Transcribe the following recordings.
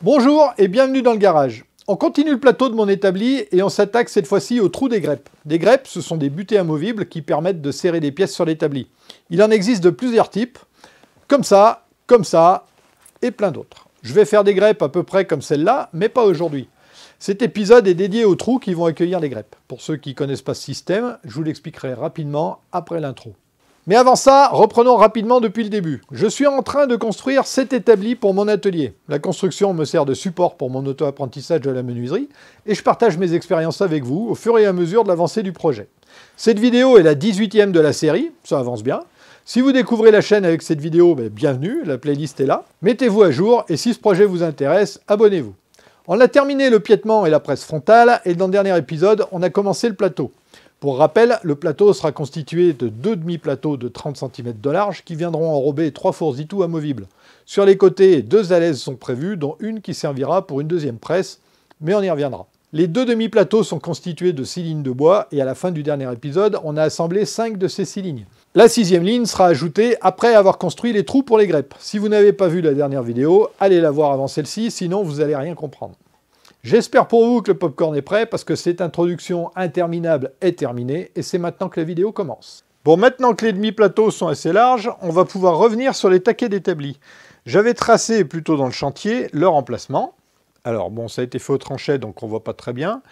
Bonjour et bienvenue dans le garage. On continue le plateau de mon établi et on s'attaque cette fois-ci au trou des greppes. Des greppes, ce sont des butées amovibles qui permettent de serrer des pièces sur l'établi. Il en existe de plusieurs types, comme ça et plein d'autres. Je vais faire des greppes à peu près comme celle-là, mais pas aujourd'hui. Cet épisode est dédié aux trous qui vont accueillir les greppes. Pour ceux qui ne connaissent pas ce système, je vous l'expliquerai rapidement après l'intro. Mais avant ça, reprenons rapidement depuis le début. Je suis en train de construire cet établi pour mon atelier. La construction me sert de support pour mon auto-apprentissage de la menuiserie et je partage mes expériences avec vous au fur et à mesure de l'avancée du projet. Cette vidéo est la 18e de la série, ça avance bien. Si vous découvrez la chaîne avec cette vidéo, bienvenue, la playlist est là. Mettez-vous à jour et si ce projet vous intéresse, abonnez-vous. On a terminé le piétement et la presse frontale et dans le dernier épisode, on a commencé le plateau. Pour rappel, le plateau sera constitué de deux demi-plateaux de 30 cm de large qui viendront enrober 3 fours Itou amovibles. Sur les côtés, 2 alaises sont prévues, dont une qui servira pour une deuxième presse, mais on y reviendra. Les deux demi-plateaux sont constitués de 6 lignes de bois et à la fin du dernier épisode, on a assemblé 5 de ces 6 lignes. La 6e ligne sera ajoutée après avoir construit les trous pour les greppes. Si vous n'avez pas vu la dernière vidéo, allez la voir avant celle-ci, sinon vous n'allez rien comprendre. J'espère pour vous que le popcorn est prêt parce que cette introduction interminable est terminée et c'est maintenant que la vidéo commence. Bon, maintenant que les demi-plateaux sont assez larges, on va pouvoir revenir sur les taquets d'établi. J'avais tracé plutôt dans le chantier leur emplacement. Alors bon, ça a été fait au tranchet donc on voit pas très bien.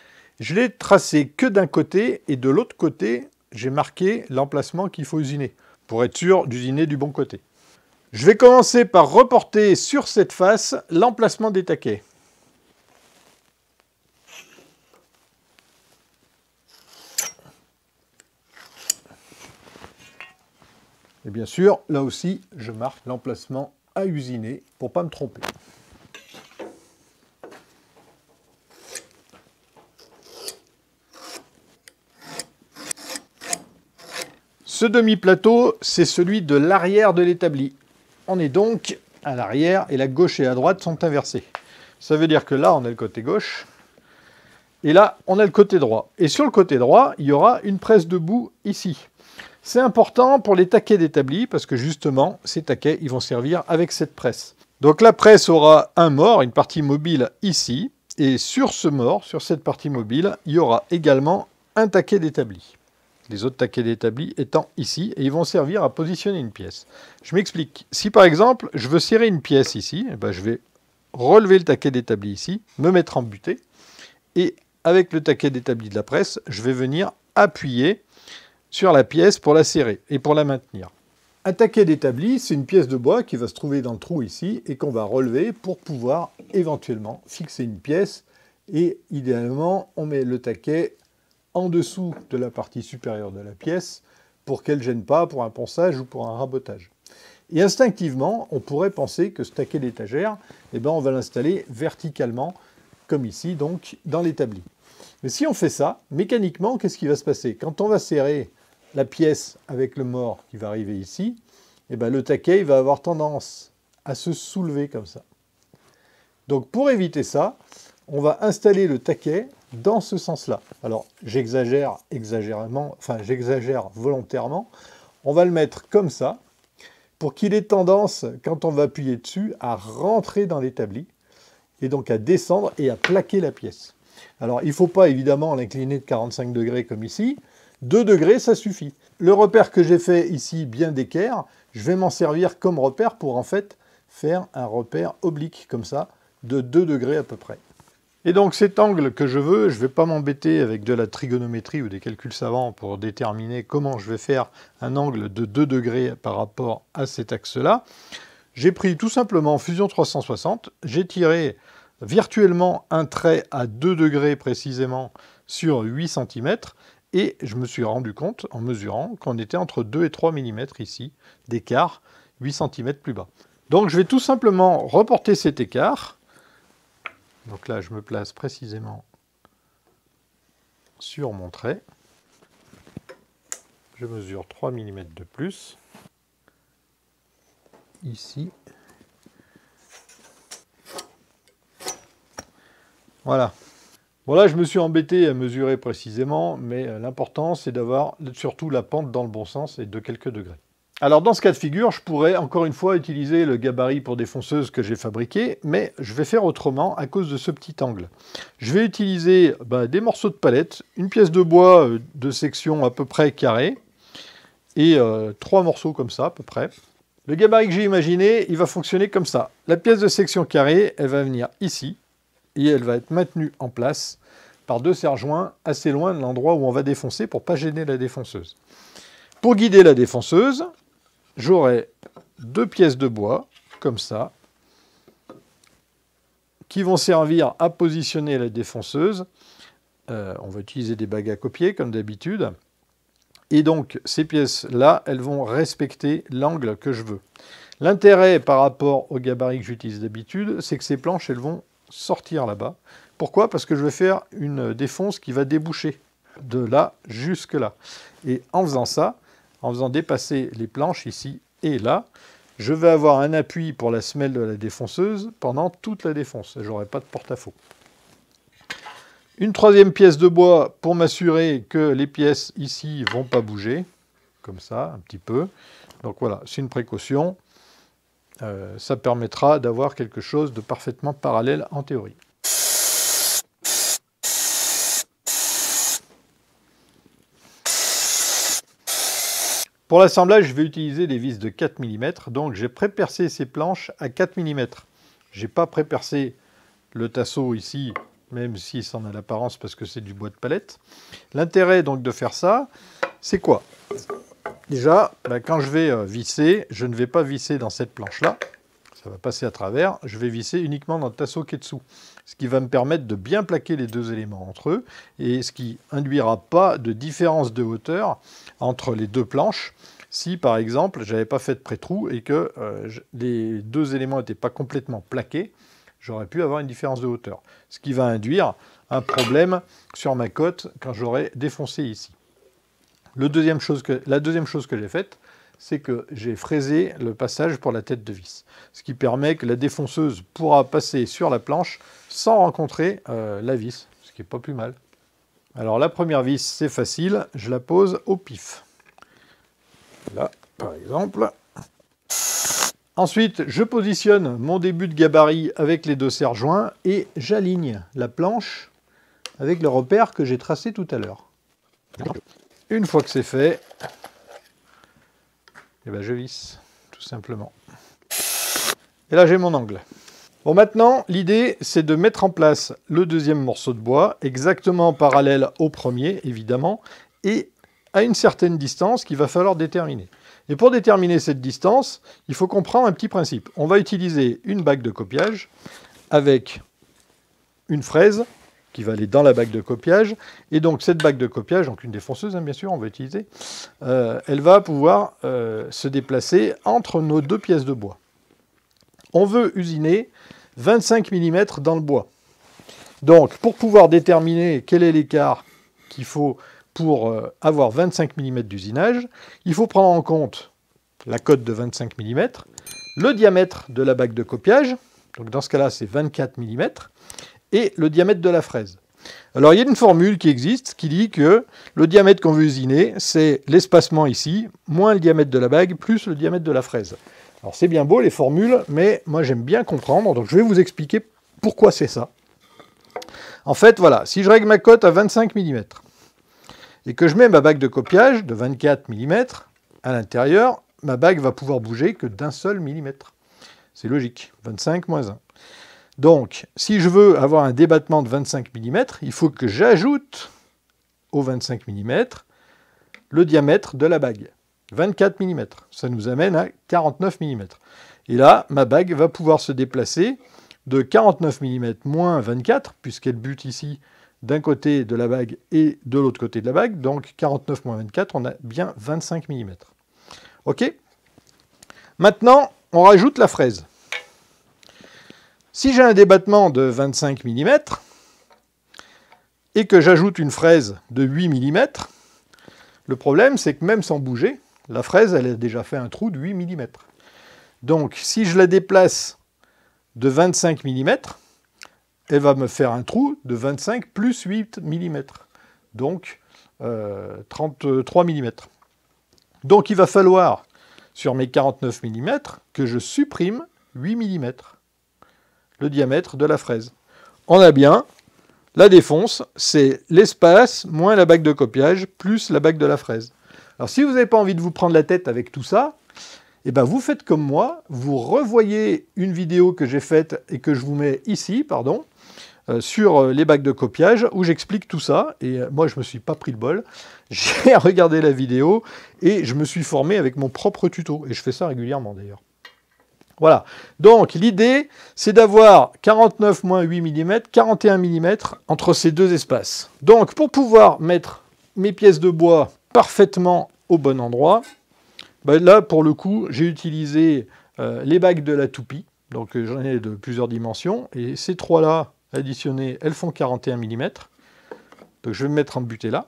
Je l'ai tracé que d'un côté et de l'autre côté, j'ai marqué l'emplacement qu'il faut usiner pour être sûr d'usiner du bon côté. Je vais commencer par reporter sur cette face l'emplacement des taquets. Et bien sûr, là aussi, je marque l'emplacement à usiner pour ne pas me tromper. Ce demi-plateau, c'est celui de l'arrière de l'établi. On est donc à l'arrière et la gauche et la droite sont inversées. Ça veut dire que là, on a le côté gauche et là, on a le côté droit. Et sur le côté droit, il y aura une presse debout ici. C'est important pour les taquets d'établi parce que justement, ces taquets, ils vont servir avec cette presse. Donc la presse aura un mort, une partie mobile ici, et sur ce mort, sur cette partie mobile, il y aura également un taquet d'établi. Les autres taquets d'établi étant ici, et ils vont servir à positionner une pièce. Je m'explique. Si par exemple, je veux serrer une pièce ici, je vais relever le taquet d'établi ici, me mettre en butée, et avec le taquet d'établi de la presse, je vais venir appuyer sur la pièce pour la serrer et pour la maintenir. Un taquet d'établi, c'est une pièce de bois qui va se trouver dans le trou ici et qu'on va relever pour pouvoir éventuellement fixer une pièce. Et idéalement, on met le taquet en dessous de la partie supérieure de la pièce pour qu'elle ne gêne pas pour un ponçage ou pour un rabotage. Et instinctivement, on pourrait penser que ce taquet d'étagère, on va l'installer verticalement, comme ici, donc dans l'établi. Mais si on fait ça, mécaniquement, qu'est-ce qui va se passer? Quand on va serrer la pièce avec le mort qui va arriver ici, le taquet il va avoir tendance à se soulever comme ça. Donc pour éviter ça, on va installer le taquet dans ce sens-là. Alors j'exagère volontairement. On va le mettre comme ça pour qu'il ait tendance, quand on va appuyer dessus, à rentrer dans l'établi et donc à descendre et à plaquer la pièce. Alors il ne faut pas évidemment l'incliner de 45 degrés comme ici. 2 degrés, ça suffit. Le repère que j'ai fait ici, bien d'équerre, je vais m'en servir comme repère pour en fait faire un repère oblique, comme ça, de 2 degrés à peu près. Et donc cet angle que je veux, je ne vais pas m'embêter avec de la trigonométrie ou des calculs savants pour déterminer comment je vais faire un angle de 2 degrés par rapport à cet axe-là. J'ai pris tout simplement Fusion 360, j'ai tiré virtuellement un trait à 2 degrés précisément sur 8 cm, et je me suis rendu compte, en mesurant, qu'on était entre 2 et 3 mm ici, d'écart, 8 cm plus bas. Donc je vais tout simplement reporter cet écart. Donc là, je me place précisément sur mon trait. Je mesure 3 mm de plus. Ici. Voilà. Bon là, je me suis embêté à mesurer précisément, mais l'important, c'est d'avoir surtout la pente dans le bon sens et de quelques degrés. Alors dans ce cas de figure, je pourrais encore une fois utiliser le gabarit pour défonceuse que j'ai fabriqué, mais je vais faire autrement à cause de ce petit angle. Je vais utiliser des morceaux de palette, une pièce de bois de section à peu près carrée, et 3 morceaux comme ça à peu près. Le gabarit que j'ai imaginé, il va fonctionner comme ça. La pièce de section carrée, elle va venir ici, et elle va être maintenue en place par 2 serre-joints assez loin de l'endroit où on va défoncer pour ne pas gêner la défonceuse. Pour guider la défonceuse, j'aurai 2 pièces de bois, comme ça, qui vont servir à positionner la défonceuse. On va utiliser des bagues à copier, comme d'habitude. Et donc, ces pièces-là, elles vont respecter l'angle que je veux. L'intérêt par rapport au gabarit que j'utilise d'habitude, c'est que ces planches, elles vont sortir là-bas. Pourquoi? Parce que je vais faire une défonce qui va déboucher de là jusque là. Et en faisant ça, en faisant dépasser les planches ici et là, je vais avoir un appui pour la semelle de la défonceuse pendant toute la défonce. Je n'aurai pas de porte-à-faux. Une 3e pièce de bois pour m'assurer que les pièces ici ne vont pas bouger, comme ça, un petit peu. Donc voilà, c'est une précaution. Ça permettra d'avoir quelque chose de parfaitement parallèle en théorie. Pour l'assemblage, je vais utiliser des vis de 4 mm, donc j'ai pré-percé ces planches à 4 mm. Je n'ai pas pré-percé le tasseau ici, même si ça en a l'apparence parce que c'est du bois de palette. L'intérêt donc de faire ça, c'est quoi? Déjà, quand je vais visser, je ne vais pas visser dans cette planche-là, ça va passer à travers, je vais visser uniquement dans le tasseau qui est dessous. Ce qui va me permettre de bien plaquer les 2 éléments entre eux, et ce qui induira pas de différence de hauteur entre les 2 planches, si par exemple, j'avais pas fait de pré-trou et que les 2 éléments n'étaient pas complètement plaqués, j'aurais pu avoir une différence de hauteur. Ce qui va induire un problème sur ma cote quand j'aurai défoncé ici. La deuxième chose que j'ai faite, c'est que j'ai fraisé le passage pour la tête de vis. Ce qui permet que la défonceuse pourra passer sur la planche sans rencontrer la vis, ce qui n'est pas plus mal. Alors la première vis, c'est facile, je la pose au pif. Là, par exemple. Ensuite, je positionne mon début de gabarit avec les 2 serre-joints et j'aligne la planche avec le repère que j'ai tracé tout à l'heure. Une fois que c'est fait, je visse, tout simplement. Et là, j'ai mon angle. Bon, maintenant, l'idée, c'est de mettre en place le 2e morceau de bois, exactement parallèle au premier, évidemment, et à une certaine distance qu'il va falloir déterminer. Et pour déterminer cette distance, il faut comprendre un petit principe. On va utiliser une bague de copiage avec une fraise qui va aller dans la bague de copiage. Et donc cette bague de copiage, donc une défonceuse bien sûr, on va utiliser, elle va pouvoir se déplacer entre nos 2 pièces de bois. On veut usiner 25 mm dans le bois. Donc pour pouvoir déterminer quel est l'écart qu'il faut pour avoir 25 mm d'usinage, il faut prendre en compte la cote de 25 mm, le diamètre de la bague de copiage, donc dans ce cas-là c'est 24 mm, et le diamètre de la fraise. Alors il y a une formule qui existe qui dit que le diamètre qu'on veut usiner, c'est l'espacement ici, moins le diamètre de la bague, plus le diamètre de la fraise. Alors c'est bien beau les formules, mais moi j'aime bien comprendre, donc je vais vous expliquer pourquoi c'est ça. En fait, voilà, si je règle ma cote à 25 mm, et que je mets ma bague de copiage de 24 mm à l'intérieur, ma bague va pouvoir bouger que d'un seul millimètre. C'est logique, 25 moins 1. Donc, si je veux avoir un débattement de 25 mm, il faut que j'ajoute au 25 mm le diamètre de la bague. 24 mm, ça nous amène à 49 mm. Et là, ma bague va pouvoir se déplacer de 49 mm moins 24, puisqu'elle bute ici d'un côté de la bague et de l'autre côté de la bague. Donc 49 moins 24, on a bien 25 mm. OK? Maintenant, on rajoute la fraise. Si j'ai un débattement de 25 mm et que j'ajoute une fraise de 8 mm, le problème c'est que même sans bouger, la fraise elle a déjà fait un trou de 8 mm. Donc si je la déplace de 25 mm, elle va me faire un trou de 25 plus 8 mm. Donc 33 mm. Donc il va falloir sur mes 49 mm que je supprime 8 mm, le diamètre de la fraise. On a bien la défonce, c'est l'espace moins la bague de copiage plus la bague de la fraise. Alors si vous n'avez pas envie de vous prendre la tête avec tout ça, eh ben vous faites comme moi, vous revoyez une vidéo que j'ai faite et que je vous mets ici, pardon, sur les bagues de copiage, où j'explique tout ça, et moi je me suis pas pris le bol, j'ai regardé la vidéo, et je me suis formé avec mon propre tuto, et je fais ça régulièrement d'ailleurs. Voilà, donc l'idée, c'est d'avoir 49 moins 8 mm, 41 mm entre ces deux espaces. Donc pour pouvoir mettre mes pièces de bois parfaitement au bon endroit, ben là pour le coup, j'ai utilisé les bagues de la toupie, donc j'en ai de plusieurs dimensions, et ces trois-là, additionnées, elles font 41 mm. Donc je vais me mettre en butée là.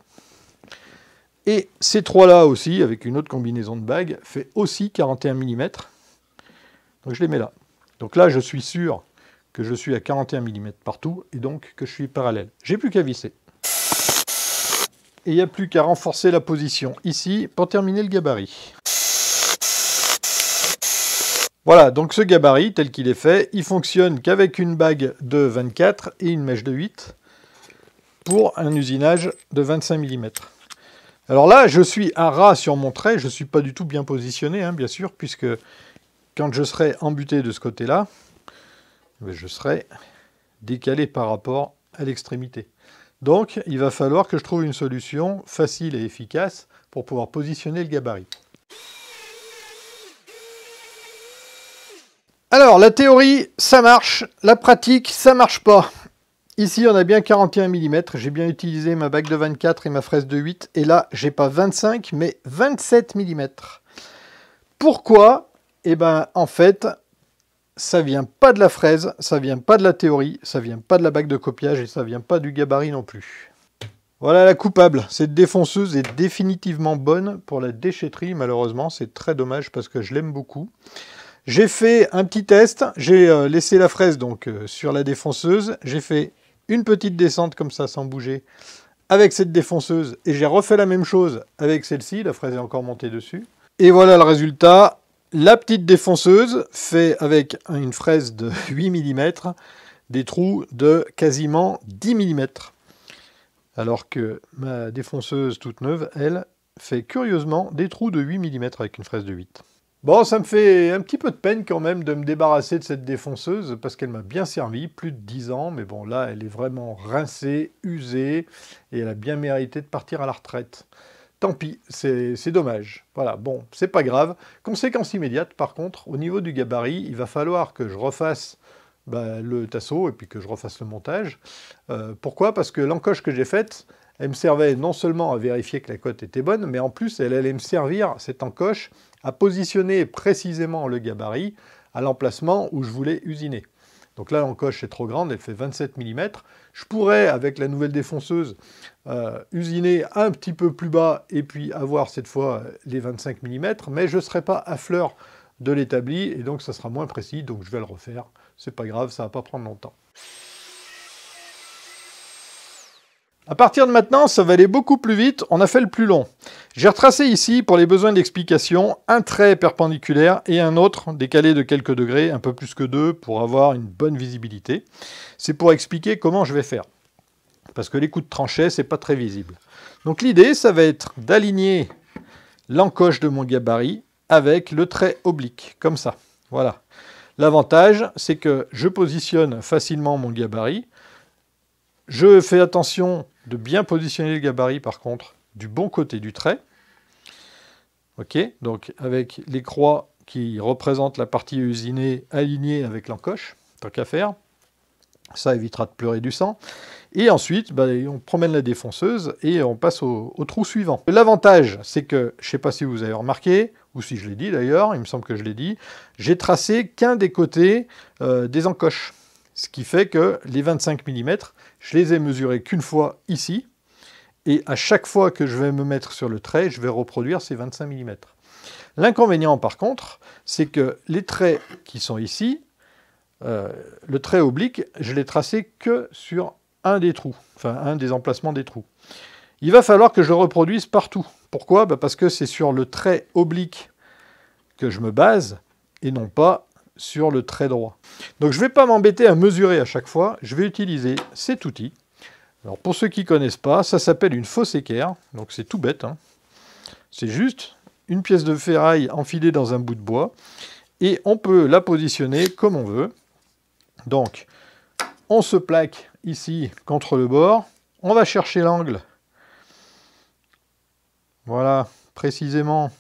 Et ces trois-là aussi, avec une autre combinaison de bagues, fait aussi 41 mm. Donc je les mets là. Donc là, je suis sûr que je suis à 41 mm partout, et donc que je suis parallèle. J'ai plus qu'à visser. Et il n'y a plus qu'à renforcer la position ici pour terminer le gabarit. Voilà, donc ce gabarit, tel qu'il est fait, il fonctionne qu'avec une bague de 24 et une mèche de 8 pour un usinage de 25 mm. Alors là, je suis à ras sur mon trait, je ne suis pas du tout bien positionné, hein, bien sûr, puisque quand je serai embuté de ce côté-là, je serai décalé par rapport à l'extrémité. Donc, il va falloir que je trouve une solution facile et efficace pour pouvoir positionner le gabarit. Alors, la théorie, ça marche. La pratique, ça marche pas. Ici, on a bien 41 mm. J'ai bien utilisé ma bague de 24 et ma fraise de 8. Et là, j'ai pas 25, mais 27 mm. Pourquoi ? Eh bien, en fait, ça vient pas de la fraise, ça vient pas de la théorie, ça vient pas de la bague de copiage et ça vient pas du gabarit non plus. Voilà la coupable. Cette défonceuse est définitivement bonne pour la déchetterie, malheureusement. C'est très dommage parce que je l'aime beaucoup. J'ai fait un petit test. J'ai laissé la fraise donc sur la défonceuse. J'ai fait une petite descente comme ça, sans bouger, avec cette défonceuse. Et j'ai refait la même chose avec celle-ci. La fraise est encore montée dessus. Et voilà le résultat. La petite défonceuse fait avec une fraise de 8 mm des trous de quasiment 10 mm. Alors que ma défonceuse toute neuve, elle, fait curieusement des trous de 8 mm avec une fraise de 8. Bon, ça me fait un petit peu de peine quand même de me débarrasser de cette défonceuse parce qu'elle m'a bien servi, plus de 10 ans, mais bon là, elle est vraiment rincée, usée et elle a bien mérité de partir à la retraite. Tant pis, c'est dommage. Voilà, bon, c'est pas grave. Conséquence immédiate, par contre, au niveau du gabarit, il va falloir que je refasse le tasseau et puis que je refasse le montage. Pourquoi ? Parce que l'encoche que j'ai faite, elle me servait non seulement à vérifier que la cote était bonne, mais en plus, elle allait me servir, cette encoche, à positionner précisément le gabarit à l'emplacement où je voulais usiner. Donc là, l'encoche est trop grande, elle fait 27 mm. Je pourrais, avec la nouvelle défonceuse, usiner un petit peu plus bas et puis avoir cette fois les 25 mm, mais je ne serai pas à fleur de l'établi et donc ça sera moins précis, donc je vais le refaire. C'est pas grave, ça ne va pas prendre longtemps. À partir de maintenant, ça va aller beaucoup plus vite, on a fait le plus long. J'ai retracé ici, pour les besoins d'explication, un trait perpendiculaire et un autre décalé de quelques degrés, un peu plus que 2, pour avoir une bonne visibilité. C'est pour expliquer comment je vais faire. Parce que les coups de tranchet, c'est pas très visible. Donc l'idée, ça va être d'aligner l'encoche de mon gabarit avec le trait oblique, comme ça. Voilà. L'avantage, c'est que je positionne facilement mon gabarit. Je fais attention de bien positionner le gabarit, par contre, du bon côté du trait. Ok, donc avec les croix qui représentent la partie usinée alignée avec l'encoche, tant qu'à faire. Ça évitera de pleurer du sang. Et ensuite, on promène la défonceuse et on passe au trou suivant. L'avantage, c'est que, je ne sais pas si vous avez remarqué, ou si je l'ai dit d'ailleurs, il me semble que je l'ai dit, j'ai tracé qu'un des côtés des encoches. Ce qui fait que les 25 mm, je les ai mesurés qu'une fois ici, et à chaque fois que je vais me mettre sur le trait, je vais reproduire ces 25 mm. L'inconvénient, par contre, c'est que les traits qui sont ici, le trait oblique, je l'ai tracé que sur un des trous, enfin un des emplacements des trous. Il va falloir que je le reproduise partout. Pourquoi ? Parce que c'est sur le trait oblique que je me base et non pas sur le trait droit. Donc je ne vais pas m'embêter à mesurer à chaque fois, je vais utiliser cet outil. Alors pour ceux qui ne connaissent pas, ça s'appelle une fausse équerre, donc c'est tout bête, hein. C'est juste une pièce de ferraille enfilée dans un bout de bois, et on peut la positionner comme on veut. Donc on se plaque ici contre le bord, on va chercher l'angle, voilà, précisément,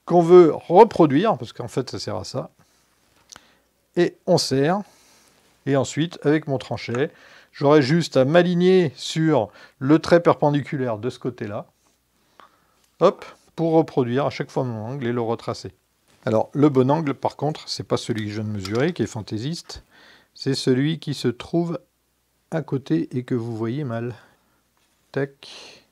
qu'on veut reproduire, parce qu'en fait ça sert à ça, et on serre, et ensuite avec mon tranchet, j'aurai juste à m'aligner sur le trait perpendiculaire de ce côté-là, hop, pour reproduire à chaque fois mon angle et le retracer. Alors le bon angle par contre, c'est pas celui que je viens de mesurer, qui est fantaisiste, c'est celui qui se trouve à côté et que vous voyez mal. Tac.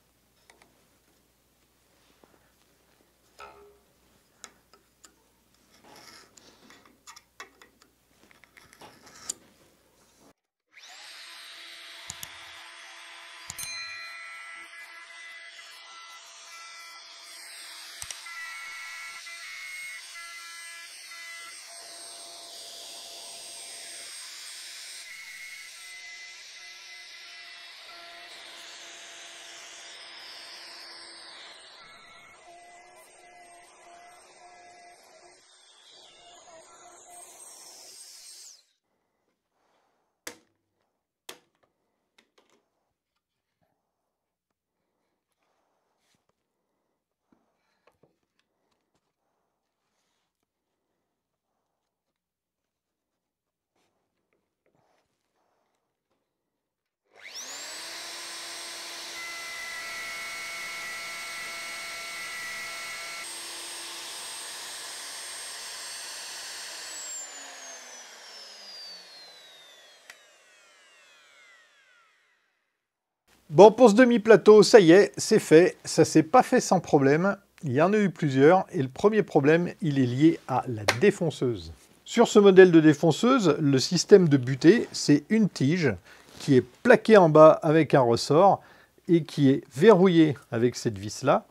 Bon, pour ce demi-plateau, ça y est, c'est fait. Ça s'est pas fait sans problème. Il y en a eu plusieurs. Et le premier problème, il est lié à la défonceuse. Sur ce modèle de défonceuse, le système de butée, c'est une tige qui est plaquée en bas avec un ressort et qui est verrouillée avec cette vis-là,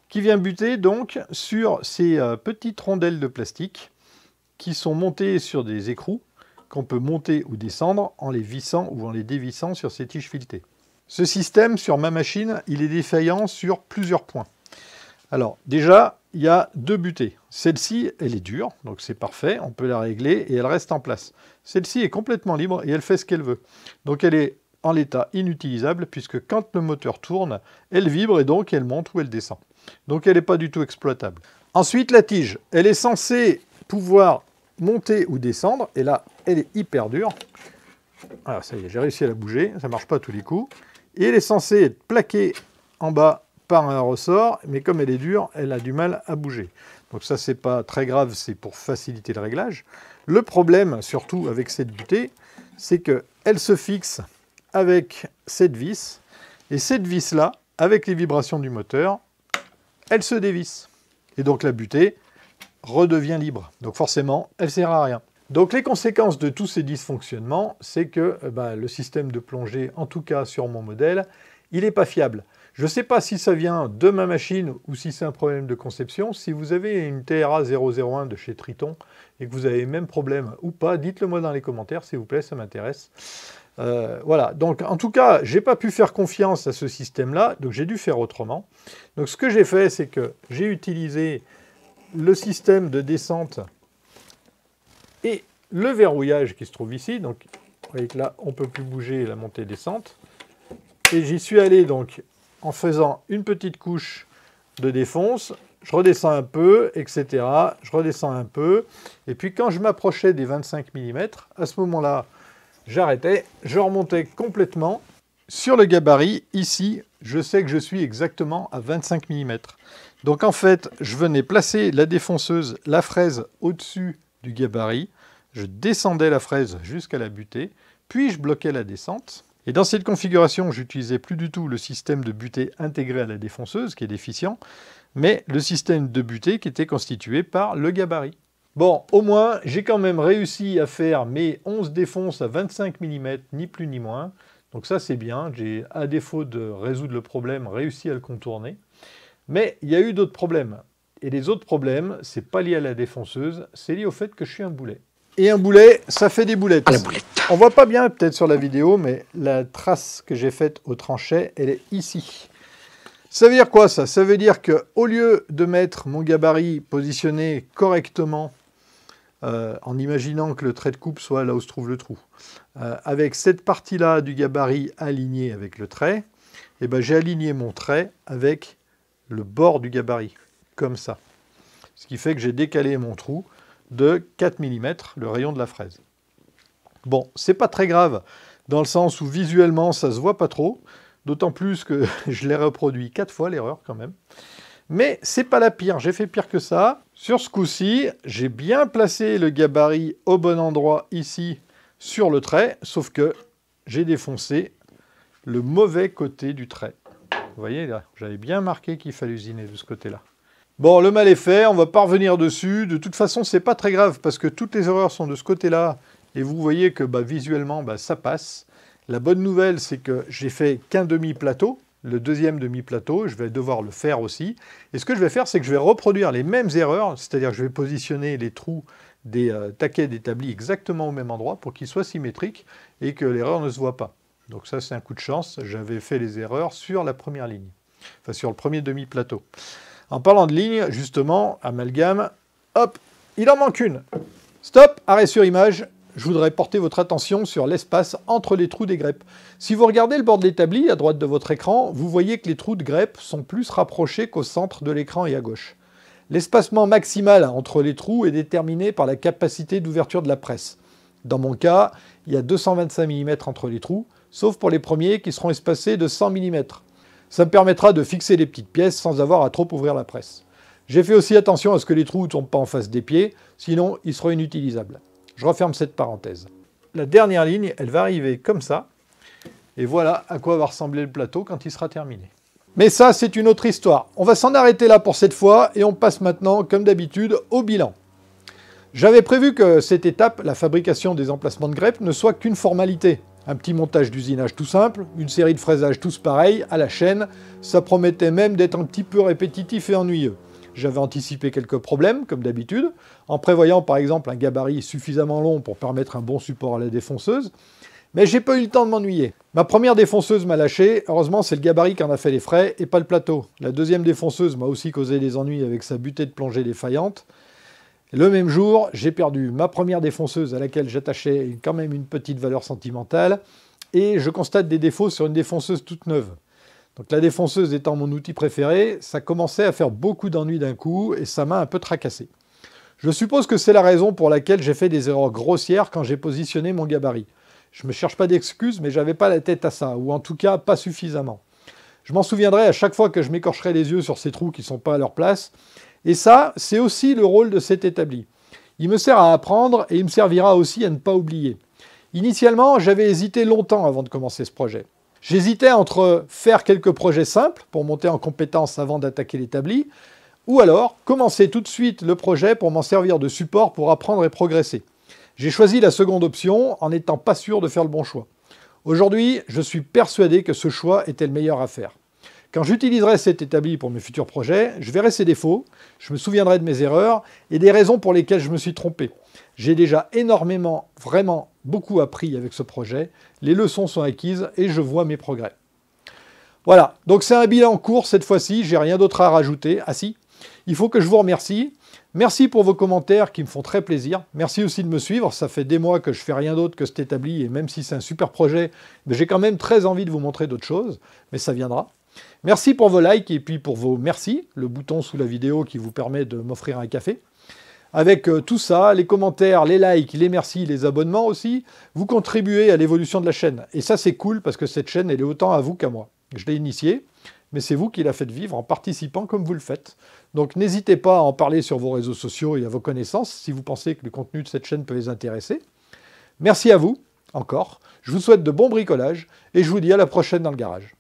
qui vient buter donc sur ces petites rondelles de plastique qui sont montées sur des écrous qu'on peut monter ou descendre en les vissant ou en les dévissant sur ces tiges filetées. Ce système, sur ma machine, il est défaillant sur plusieurs points. Alors, déjà, il y a deux butées. Celle-ci, elle est dure, donc c'est parfait, on peut la régler et elle reste en place. Celle-ci est complètement libre et elle fait ce qu'elle veut. Donc elle est en l'état inutilisable, puisque quand le moteur tourne, elle vibre et donc elle monte ou elle descend. Donc elle n'est pas du tout exploitable. Ensuite, la tige, elle est censée pouvoir monter ou descendre, et là, elle est hyper dure. Voilà, ça y est, j'ai réussi à la bouger, ça ne marche pas à tous les coups. Et elle est censée être plaquée en bas par un ressort, mais comme elle est dure, elle a du mal à bouger. Donc ça, c'est pas très grave, c'est pour faciliter le réglage. Le problème, surtout avec cette butée, c'est qu'elle se fixe avec cette vis, et cette vis-là, avec les vibrations du moteur, elle se dévisse. Et donc la butée redevient libre. Donc forcément, elle ne sert à rien. Donc les conséquences de tous ces dysfonctionnements, c'est que le système de plongée, en tout cas sur mon modèle, il n'est pas fiable. Je ne sais pas si ça vient de ma machine ou si c'est un problème de conception. Si vous avez une TRA 001 de chez Triton et que vous avez le même problème ou pas, dites-le moi dans les commentaires, s'il vous plaît, ça m'intéresse. Voilà, donc en tout cas, je n'ai pas pu faire confiance à ce système-là, donc j'ai dû faire autrement. Donc ce que j'ai fait, c'est que j'ai utilisé le système de descente et le verrouillage qui se trouve ici. Donc vous voyez que là, on ne peut plus bouger la montée-descente. Et j'y suis allé donc en faisant une petite couche de défonce, je redescends un peu, etc. Je redescends un peu. Et puis quand je m'approchais des 25 mm, à ce moment-là, j'arrêtais, je remontais complètement. Sur le gabarit, ici, je sais que je suis exactement à 25 mm. Donc en fait, je venais placer la défonceuse, la fraise au-dessus du gabarit, je descendais la fraise jusqu'à la butée, puis je bloquais la descente. Et dans cette configuration, j'utilisais plus du tout le système de butée intégré à la défonceuse, qui est déficient, mais le système de butée qui était constitué par le gabarit. Bon, au moins, j'ai quand même réussi à faire mes 11 défonces à 25 mm, ni plus ni moins. Donc ça, c'est bien. J'ai, à défaut de résoudre le problème, réussi à le contourner. Mais il y a eu d'autres problèmes. Et les autres problèmes, c'est pas lié à la défonceuse, c'est lié au fait que je suis un boulet. Et un boulet, ça fait des boulettes. À la boulette. On voit pas bien peut-être sur la vidéo, mais la trace que j'ai faite au tranchet, elle est ici. Ça veut dire quoi ça? Ça veut dire qu'au lieu de mettre mon gabarit positionné correctement, en imaginant que le trait de coupe soit là où se trouve le trou, avec cette partie-là du gabarit alignée avec le trait, eh ben, j'ai aligné mon trait avec le bord du gabarit, comme ça. Ce qui fait que j'ai décalé mon trou de 4 mm, le rayon de la fraise. Bon, c'est pas très grave, dans le sens où visuellement ça se voit pas trop, d'autant plus que je l'ai reproduit 4 fois l'erreur quand même. Mais c'est pas la pire, j'ai fait pire que ça. Sur ce coup-ci, j'ai bien placé le gabarit au bon endroit ici sur le trait, sauf que j'ai défoncé le mauvais côté du trait. Vous voyez là, j'avais bien marqué qu'il fallait usiner de ce côté-là. Bon, le mal est fait, on va pas revenir dessus. De toute façon, c'est pas très grave parce que toutes les erreurs sont de ce côté-là. Et vous voyez que visuellement, ça passe. La bonne nouvelle, c'est que j'ai fait qu'un demi-plateau. Le deuxième demi-plateau, je vais devoir le faire aussi. Et ce que je vais faire, c'est que je vais reproduire les mêmes erreurs, c'est-à-dire que je vais positionner les trous des taquets d'établi exactement au même endroit pour qu'ils soient symétriques et que l'erreur ne se voit pas. Donc ça, c'est un coup de chance. J'avais fait les erreurs sur la première ligne, enfin sur le premier demi-plateau. En parlant de ligne, justement, amalgame, hop, il en manque une. Stop, arrêt sur image. Je voudrais porter votre attention sur l'espace entre les trous des greppes. Si vous regardez le bord de l'établi, à droite de votre écran, vous voyez que les trous de greppes sont plus rapprochés qu'au centre de l'écran et à gauche. L'espacement maximal entre les trous est déterminé par la capacité d'ouverture de la presse. Dans mon cas, il y a 225 mm entre les trous, sauf pour les premiers qui seront espacés de 100 mm. Ça me permettra de fixer les petites pièces sans avoir à trop ouvrir la presse. J'ai fait aussi attention à ce que les trous ne tombent pas en face des pieds, sinon ils seront inutilisables. Je referme cette parenthèse. La dernière ligne, elle va arriver comme ça. Et voilà à quoi va ressembler le plateau quand il sera terminé. Mais ça, c'est une autre histoire. On va s'en arrêter là pour cette fois et on passe maintenant, comme d'habitude, au bilan. J'avais prévu que cette étape, la fabrication des emplacements de greppes, ne soit qu'une formalité. Un petit montage d'usinage tout simple, une série de fraisages tous pareils, à la chaîne. Ça promettait même d'être un petit peu répétitif et ennuyeux. J'avais anticipé quelques problèmes, comme d'habitude, en prévoyant par exemple un gabarit suffisamment long pour permettre un bon support à la défonceuse, mais j'ai pas eu le temps de m'ennuyer. Ma première défonceuse m'a lâché, heureusement c'est le gabarit qui en a fait les frais et pas le plateau. La deuxième défonceuse m'a aussi causé des ennuis avec sa butée de plongée défaillante. Le même jour, j'ai perdu ma première défonceuse à laquelle j'attachais quand même une petite valeur sentimentale, et je constate des défauts sur une défonceuse toute neuve. Donc la défonceuse étant mon outil préféré, ça commençait à faire beaucoup d'ennuis d'un coup et ça m'a un peu tracassé. Je suppose que c'est la raison pour laquelle j'ai fait des erreurs grossières quand j'ai positionné mon gabarit. Je me cherche pas d'excuses, mais j'avais pas la tête à ça, ou en tout cas pas suffisamment. Je m'en souviendrai à chaque fois que je m'écorcherai les yeux sur ces trous qui sont pas à leur place. Et ça, c'est aussi le rôle de cet établi. Il me sert à apprendre et il me servira aussi à ne pas oublier. Initialement, j'avais hésité longtemps avant de commencer ce projet. J'hésitais entre faire quelques projets simples pour monter en compétence avant d'attaquer l'établi, ou alors commencer tout de suite le projet pour m'en servir de support pour apprendre et progresser. J'ai choisi la seconde option en n'étant pas sûr de faire le bon choix. Aujourd'hui, je suis persuadé que ce choix était le meilleur à faire. Quand j'utiliserai cet établi pour mes futurs projets, je verrai ses défauts, je me souviendrai de mes erreurs et des raisons pour lesquelles je me suis trompé. J'ai déjà énormément, vraiment beaucoup appris avec ce projet, les leçons sont acquises et je vois mes progrès. Voilà, donc c'est un bilan court cette fois-ci, j'ai rien d'autre à rajouter. Ah si, il faut que je vous remercie. Merci pour vos commentaires qui me font très plaisir. Merci aussi de me suivre, ça fait des mois que je fais rien d'autre que cet établi et même si c'est un super projet, j'ai quand même très envie de vous montrer d'autres choses, mais ça viendra. Merci pour vos likes et puis pour vos merci, le bouton sous la vidéo qui vous permet de m'offrir un café. Avec tout ça, les commentaires, les likes, les merci, les abonnements aussi, vous contribuez à l'évolution de la chaîne. Et ça c'est cool parce que cette chaîne elle est autant à vous qu'à moi. Je l'ai initiée, mais c'est vous qui la faites vivre en participant comme vous le faites. Donc n'hésitez pas à en parler sur vos réseaux sociaux et à vos connaissances si vous pensez que le contenu de cette chaîne peut les intéresser. Merci à vous, encore. Je vous souhaite de bons bricolages et je vous dis à la prochaine dans le garage.